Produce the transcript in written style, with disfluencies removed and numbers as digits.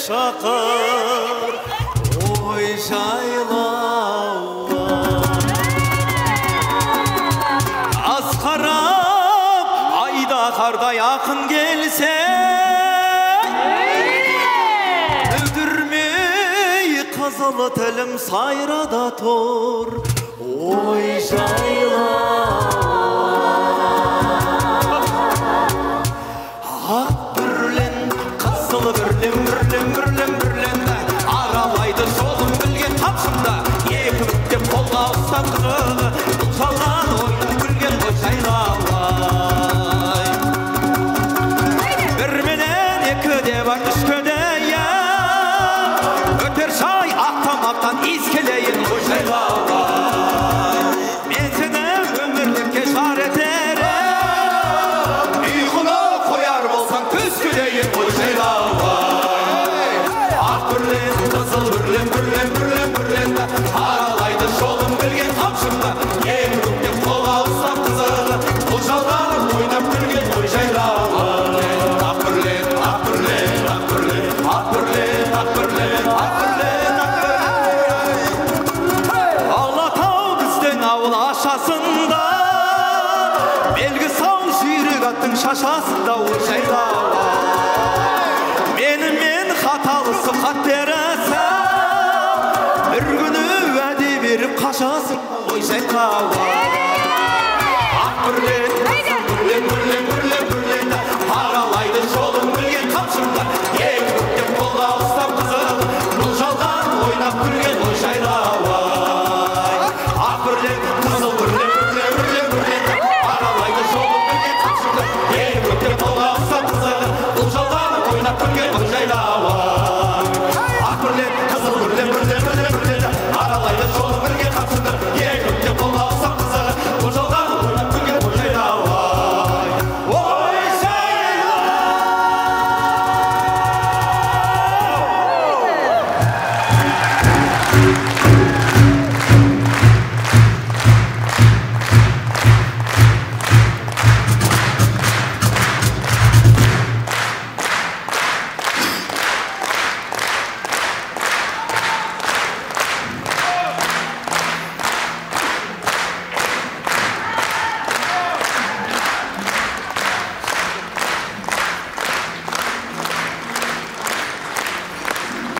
шақыр ой жайлауға асқарап айда қардай ақын келсе өлдірмей қызыл тілім сайрада тұр ой жайлауға бүрлен аралайды жолым білген тапшымда екі бүктеп қолға ұстап қырығы ұлжалған ойнап күлген ғой жайлауай бір менен екі де бар үшке де өтер жай ақтамақтан иіскелейін ғой жайлауай мен сені өмірлікке жар етерім ұйқыны қояр болсаң түскілейін ғой жайлауай бүрлен аралайды жолым білген қамшымда ең көктеп қолға ұстап қызығы ұлжалған ойнап күлген ой жайлауай ақ бүрлен Алатау біздің ауыл ашасында белгі сау жүйрік аттың шашасында ой жайлауай менімен хаталысып хат бересің бір күні уәде беріп қашасың ой жайлауай ақ бүрлен аралайды жолым білген қамшымда ең көктеп қолға ұстап қызығы ұлжалған ойнап күлген ой жайлауай ақ бүрлен